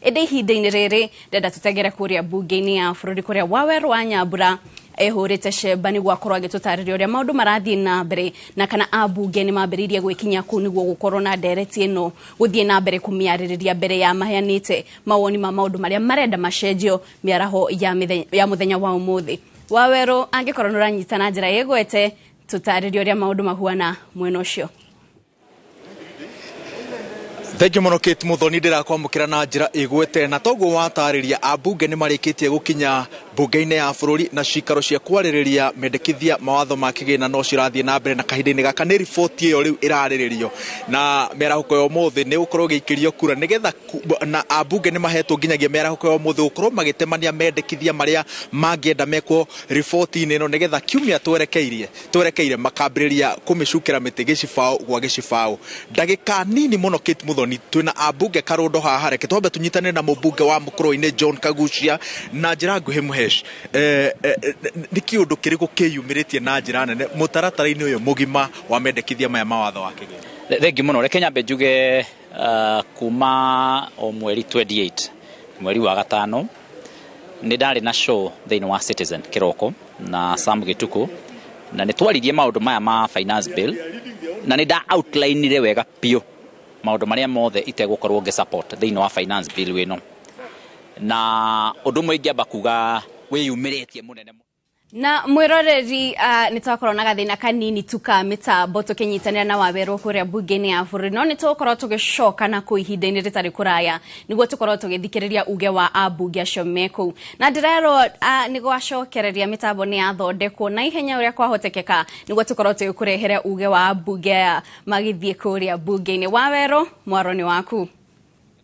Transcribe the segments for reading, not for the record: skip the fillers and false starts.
ende ihinda-inĩ rĩrĩ ndenda tutegere kuria mbunge-inĩ ya bũrũri kuria Waweru wa Nyambura ehurite cemba niguo akorwo agĩtũtarĩria ũrĩa maũndũ marathiĩ na mbere na kana ambunge nĩ mambĩrĩirie gwĩkinya kũu niguo gũkorwo na ndereti ĩno gũthiĩ na mbere kũmĩarĩrĩria mbere ya maheanĩte mawoni ma maũndũ marĩa marenda macenjio mĩaraho ya mũthenya wa ũmũthĩ. Waweru angĩkorwo nĩũranyita na njĩra ĩgwete tũtarĩrie ũrĩa maũndũ mahuana mwena ũcio. Thank you Kate Muthoni ndirakwamukira na njira igwete na toguo watarĩria ambunge nĩ marĩkĩtie gũkinya mbunge-inĩ ya bũrũri na cikaro cia kwarĩrĩria mendekithia mawatho ma kĩgĩna no cirathiĩ na mbere na kahinda-inĩ gaka nĩ riboti ĩyo rĩu ĩrarĩrĩrio na mĩarahũko ya ũmũthĩ nĩ gũkorwo gĩikĩrio kura nĩgetha na ambunge nĩ mahetwo nginyagia mĩarahũko ya ũmũthĩ gũkorwo magĩtemania mendekithia marĩa mangĩenda mekwo riboti-inĩ ĩno nĩgetha kiumia twerekeire makambĩrĩria kũmĩcukĩra mĩtĩ gĩcibaũ gwa gĩcibaũ. Ndagĩka nini mũno Kate Muthoni twina ambunge karondo haha reke twambe tunyitanĩre na mũmbunge wa Mũkũrũ-inĩ John Kagucia na njĩra nguhĩ Muhesh. Nĩ kĩũndũ kĩrĩkũ kĩyumĩrĩtie na njĩra nene mũtaratara-inĩ ũyũ mũgima wa mendekithia maya mawatho wa kĩgĩna? Thengi mũno reke nyambe njuge kuma o mweri 28 mweri wa gatano nĩ ndarĩ na show thĩinĩ wa Citizen kĩroko na Sam Gĩtukũ na nĩ twaririe maũndũ maya ma finance bill na nĩ nda outline wega piũ maũndũ marĩa mothe itegũkorwo ngĩ-support thĩinĩ wa finance bill wĩno na ũndũ ũmwe ingĩamba kuga wĩyumĩrĩtie mũnene na mwĩroreri nĩ twakorwo na gathĩna kanini tu ka mĩtambo tũkĩnyitanĩra na Waweru kũrĩa mbunge-inĩ ya bũrũri no nĩ tũgũkorwo tũgĩcoka na kũu ihinda-inĩ rĩtarĩ kũraya nĩguo tũkorwo tũgĩthikĩrĩria uge wa ambunge acio me kũu na ndĩrerwo nĩ gwacokereria mĩtambo nĩ yathondekwo na ihenya ũrĩa kwahotekeka nĩguo tũkorwo tũgĩkũrehere uge wa ambunge aya magĩthiĩ kũrĩa mbunge-inĩ. Waweru mwaro nĩ waku.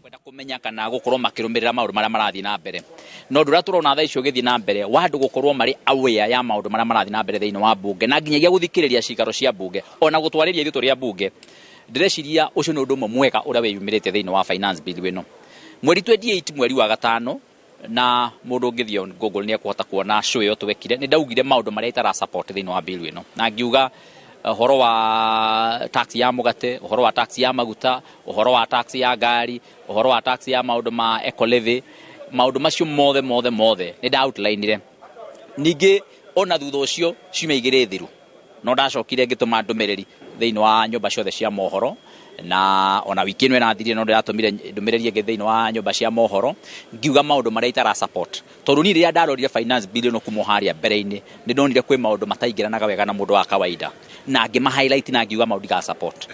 Kwenda kũmenya kana gũkorwo makĩrũmĩrĩra maũndũ marĩa marathiĩ na mbere no ndũra tũrona thaa icio gĩthiĩ na mbere wandũ gũkorwo marĩ aware ya maũndũ marĩa marathiĩ na mbere thĩinĩ wa mbunge na nginyagia gũthikĩrĩria cikaro cia mbunge ona gũtwarĩria ithuĩ tũrĩ ambunge ndĩreciria ũcio nĩ ũndũ ũmwe mwega ũrĩa wĩyumĩrĩte thĩinĩ wa finance bill wĩno. Mweri 28 mweri wa gatano na mũndũ ũngĩthiĩ Google nĩ ekũhota kuona show ĩyo twekire nĩ ndaugire maũndũ marĩa itara support thĩinĩ wa bill wĩno na ngiuga ũhoro wa tax ya mũgate, ũhoro wa tax ya maguta, ũhoro wa tax ya ngari, ũhoro wa tax ya maũndũ ma eco levy, maũndũ macio mothe nĩ nda outline-ire. Ningĩ ona thutha ũcio ciumia igĩrĩ thiru no ndacokire ngĩtũma ndũmĩrĩri thĩinĩ wa nyũmba ciothe cia mohoro na ona wiki ĩno ĩrathirire no ndĩratũmire ndũmĩrĩri ĩngĩ thĩinĩ wa nyũmba cia mohoro ngiuga maũndũ marĩa itara support tondũ niĩ rĩrĩa ndarorire finance bill ĩno kuma harĩa mbere-inĩ nĩ ndonire kwĩ maũndũ mataingĩranaga wega na mũndũ wa kawaida na ngĩma highlight na ngiuga maũndũ ga support.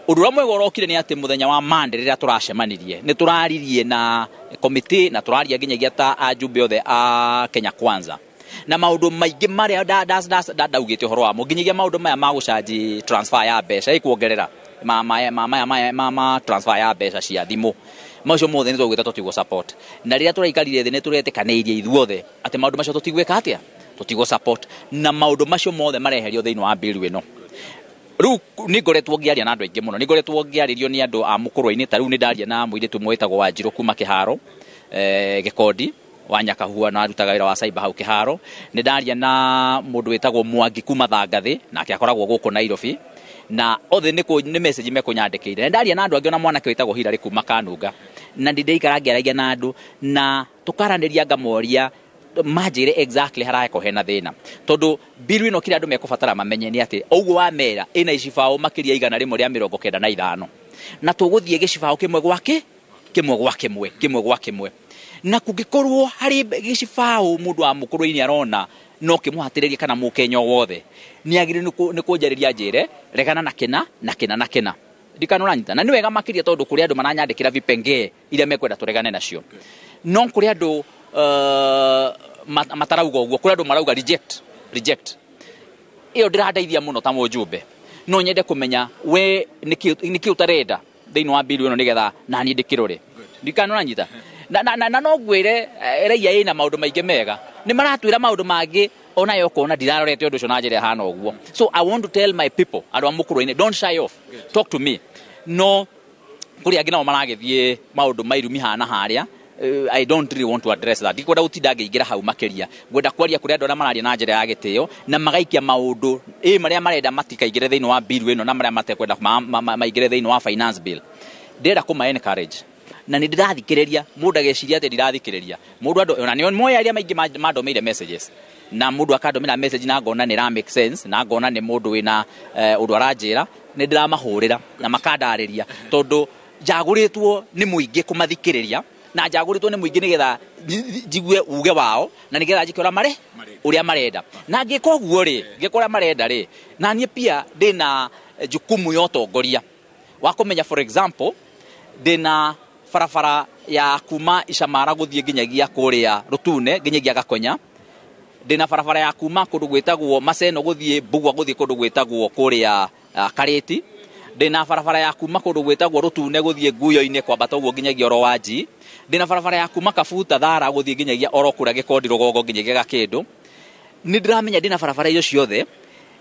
Ũndũ ũrĩa mwega ũrokire nĩ atĩ mũthenya wa Monday rĩrĩa tũracemanirie nĩ tũraririe na committee na tũraria nginyagia ta ajumbe othe a Kenya Kwanza na maũndũ maingĩ marĩa ndaugĩte ũhoro wamo nginyagia maũndũ maya ma gũcanji transfer ya mbeca ĩkuongerera ma transfer ya mbeca cia thimũ macio mothe nĩ twaugĩte tũtigũ support na rĩrĩa tũraikarire thĩ nĩ tũretĩkanĩirie ithuothe atĩ maũndũ macio tũtigwĩka atĩa tũtigũ support na maũndũ macio mothe mareherio thĩinĩ wa bill wĩno. Rĩu nĩ ngoretwo ngĩaria na andũ aingĩ mũno nĩ ngoretwo ngĩarĩrio nĩ andũ a Mũkũrũ-inĩ ta rĩu nĩ ndaria na mũirĩtu ũmwe wĩtagwo Wanjirũ kuma Kĩharo Gĩkondi wa Nyakahua na arutaga wĩra wa cyber hau Kĩharo. Nĩ ndaria na mũndũ wĩtagwo Mwangi kuma Thangathĩ nake akoragwo gũkũ Nairobi na othe nĩ message mekũnyandĩkĩire. Nĩ ndaria na andũ angĩ ona mwanake wĩtagwo Hilary kuma Kanunga na ndĩikara ngĩaragia na andũ na tũkaranĩria ngamoria manjĩre exactly harako hena thĩna tondũ bill ĩno kĩrĩa andũ mekũbatara mamenye nĩ atĩ ũguo wa mera ĩna icibaũ makĩria igana rĩmwe rĩa 95 na tũgũthiĩ gĩcibaũ kĩmwe gwa kĩmwe na kũngĩkorwo harĩ gĩcibaũ mũndũ wa Mũkũrũ-inĩ arona no kĩmũhatĩrĩrie kana mũkenya wothe nĩ agĩrĩirwo nĩ kũnjarĩria njĩre regana na kĩna ndikano ranyita na nĩ wega makĩria tondũ kũrĩ andũ maranyandĩkĩra vipengee iria mekwenda tũregane nacio no kũrĩ andũ matarauga ũguo kũrĩ andũ marauga reject ĩyo ndĩrandeithia mũno ta mũjumbe no nyende kũmenya we nĩkĩ ũtarenda thĩinĩ wa bill ĩno nĩgetha na niĩ ndĩkĩrore ndikano ranyita na no ngwĩre raia ĩna maũndũ maingĩ mega nĩ maratwĩra maũndũ mangĩ ona yokona ndirarorete ũndũ ũcio na njĩra hana ũguo so I want to tell my people andũ a Mũkũrũ-inĩ don't shy off talk to me no kũrĩ angĩ nao maragĩthiĩ maũndũ mairumi hana harĩa I don't really want to address that. Ndikwenda gũtinda ngĩingĩra hau makĩria. Ngwenda kwaria kũrĩ andũ arĩa mararia na njĩra ya gĩtĩo na magaikia maũndũ marĩa marenda matikaingĩre thĩinĩ wa bill ĩno na marĩa matekwenda maingĩre thĩinĩ wa finance bill. Ndĩrenda kũma encourage na nĩ ndĩrathikĩrĩria mũndũ ageciria atĩ ndirathikĩrĩria mũndũ andũ ona nĩ moya aria maingĩ mandomeire messages na mũndũ akandomera message na ngona nĩ ra make sense na ngona nĩ mũndũ wĩna ũndũ aranjĩra nĩ ndĩramahũrĩra na makandarĩria tondũ njagũrĩtwo nĩ mũingĩ kũmathikĩrĩria na njagũrĩtwo nĩ mũingĩ nĩgetha njigue uge wao na nĩgetha njikora ũrĩa marenda na ngĩka ũguo rĩ ngĩkora marenda rĩ na niĩ pia ndĩna jukumu ya ũtongoria wa kũmenya for example ndĩna barabara ya kuma Icamara gũthiĩ nginyagia kũrĩa Rũtune nginyagia Gakonya ndĩna barabara ya kuma kũndũ gwĩtagwo Maseno gũthiĩ Mbugua gũthiĩ kũndũ gwĩtagwo kũrĩa Karĩti ndĩna barabara ya kuma kũndũ gwĩtagwo Rũtune gũthiĩ Nguyo-inĩ kwambata ũguo nginyagia Orowanji ndĩna barabara ya kuma Kabuta Thara gũthiĩ nginyagia Orokũra Gĩkondi Rũgongo nginyagia Gakĩndũ nĩ ndĩramenya ndĩna barabara icio ciothe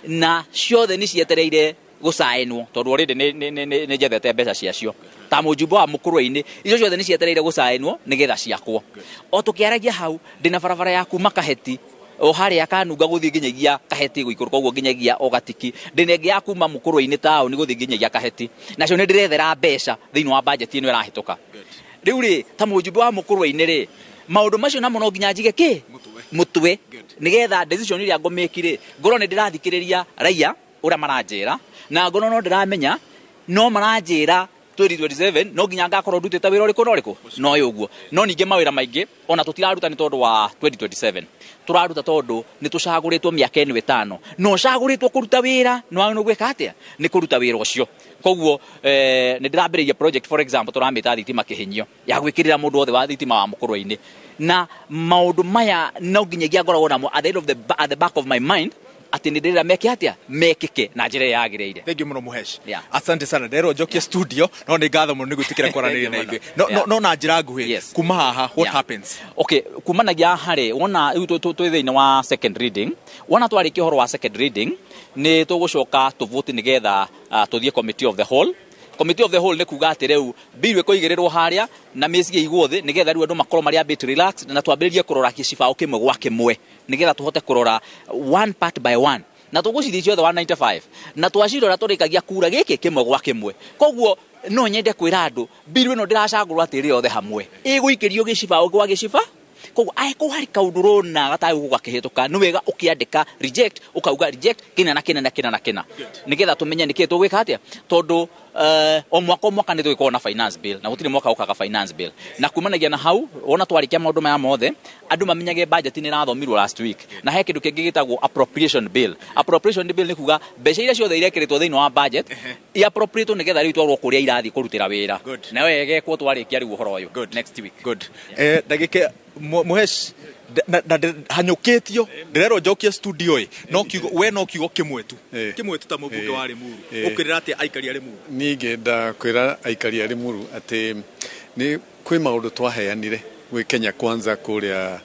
na ciothe nĩ cietereire gũcaĩnwo tondũ already nĩ njethete mbeca ciacio ta mũjumbe wa Mũkũrũi-inĩ icio ciothe nĩ cietereire gũcaĩnwo nĩgetha ciakwo o tũkĩaragia hau ndĩna barabara ya kuma Kaheti o harĩa Kanunga gũthiĩ nginyagia Kaheti gũikũrũka ũguo nginyagia Ogatiki ndĩna ĩngĩ ya kuma Mũkũrũi-inĩ taũni gũthiĩ nginyagia Kaheti nacio nĩ ndĩrethera mbeca thĩinĩ wa budget ĩno ĩrahĩtũka rĩu rĩ ta mũjumbe wa Mũkũrũi-inĩ rĩ maũndũ macio namo no nginya njige mũtwe nĩgetha decision iria ngũmĩkire ngorwo nĩ ndĩrathikĩrĩria raia ũrĩa maranjĩra na ngorwo no ndĩramenya no maranjĩra 2027 no nginya ngakorwo ndutĩte wĩra ũrĩkũ no ũguo no ningĩ mawĩra maingĩ ona tũtiraruta nĩ tondũ wa 2027 tũraruta tondũ nĩ tũcagũrĩtwo mĩaka ĩno 5 no cagũrĩtwo kũruta wĩra no gwĩka atĩa nĩ kũruta wĩra ũcio koguo nĩ ndĩrambĩrĩria project for example tũramĩta thitima kĩhinyio ya gwĩkĩrĩra mũndũ wothe wa thitima wa Mũkũrũi-inĩ na maũndũ maya no nginyagia ngoragwo namo at the back of my mind ati nĩ ndĩrera meke atĩa mekĩke na njĩra yagĩrĩire. Thank you mũno Muhesh. Asante sana ndero njokie studio no nĩ ngatho mũno nĩ gwĩtĩkĩra kwaranĩria na ithuĩ no na njĩra nguhĩ kuma haha what happens okay kumanagia harĩ wona twĩ thĩinĩ wa second reading wona twarĩkia ũhoro wa second reading nĩ tũgũcoka tũvote nĩgetha tũthiĩ committee of the whole. Committee of the whole nĩ kuga atĩ rĩu bill ĩkũigĩrĩrwo harĩa na mĩciĩ igwo thĩ nĩgetha rĩu andũ makorwo marĩ a bit relaxed na twambĩrĩrie kũrora gĩcibaũ kĩmwe gwa kĩmwe nĩgetha tũhote kũrora one part by one na tũgũcithia ciothe 195 na twacirora tũrĩkagia kura gĩkĩ kĩmwe gwa kĩmwe koguo no nyende kwĩra andũ bill ĩno ndĩracagũrwo atĩ ĩrĩ othe hamwe ĩgũikĩrio gĩcibaũ gwa gĩciba koguo aĩkũ harĩ kaũndũ rona gatagũ gũgakĩhĩtũka nĩ wega ũkĩandĩka reject ũkauga reject kĩna na kĩna nĩgetha tũmenye nĩkĩ tũgwĩka atĩa tondũ o mwaka nĩ tũgĩkorwo na finance bill na gũtirĩ mwaka ũkaga finance bill na kumanagia na hau wona twarĩkia maũndũ maya mothe andũ mamenyage budget nĩ rathomirwo last week na he kĩndũ kĩngĩ gĩtagwo appropriation bill nĩ kuga mbeca iria ciothe irekĩrĩtwo thĩinĩ wa budget i-appropriate nĩgetha rĩu twarwo kũrĩa irathiĩ kũrutĩra wĩra na wegekwo twarĩkia rĩu ũhoro ũyũ next week ndagĩka Muhesh hanyũkĩtio ndĩrerwo njokie studio no kiugo we no kiugo kĩmwe tu ta mũmbunge wa Limuru ũkĩrĩra atĩ aikari a Limuru niĩ ngenda kwĩra aikari a Limuru atĩ nĩ kwĩ maũndũ twaheanire gwĩ Kenya Kwanza kũrĩa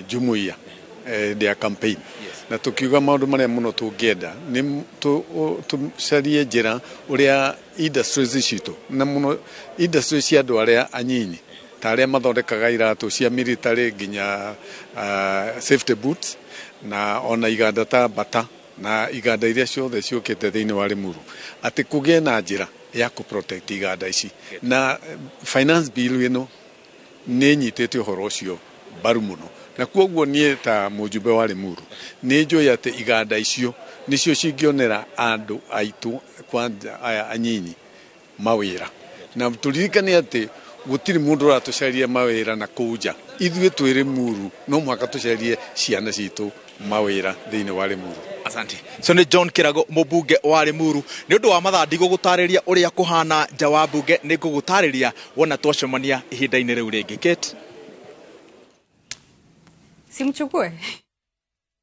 Jumuiya their campaign na tukiuga maũndũ marĩa mũno tũngĩenda nĩ tũcarie njĩra ũrĩa industries citũ na mũno industries cia andũ arĩa anyinyi ta arĩa mathondekaga iratũ cia military nginya safety boots na ona iganda ta Bata na iganda iria ciothe ciũkĩte thĩinĩ wa Limuru atĩ kũgĩe na njĩra ya kũ-protect iganda ici na finance bill ĩno nĩ nyitĩte ũhoro ũcio mbaru mũno na kuoguo niĩ ta mũjumbe wa Limuru nĩ njũĩ atĩ iganda icio nĩcio cingĩonera andũ aitũ kwanja aya anyinyi mawĩra na tũririkane atĩ gũtirĩ mũndũ ũratũcaria mawĩra na kũnja ithuĩ twĩ Limuru no mũhaka tũcarie ciana citũ mawĩra thĩinĩ wa Limuru. Asante. So nĩ John Kĩrago mũmbunge wa Limuru nĩ ũndũ wa mathaa ndigũgũtarĩria ũrĩa kũhana nja wa mbunge nĩ ngũgũtarĩria wona twacemania ihinda-inĩ rĩu rĩngĩ. Kate simchukue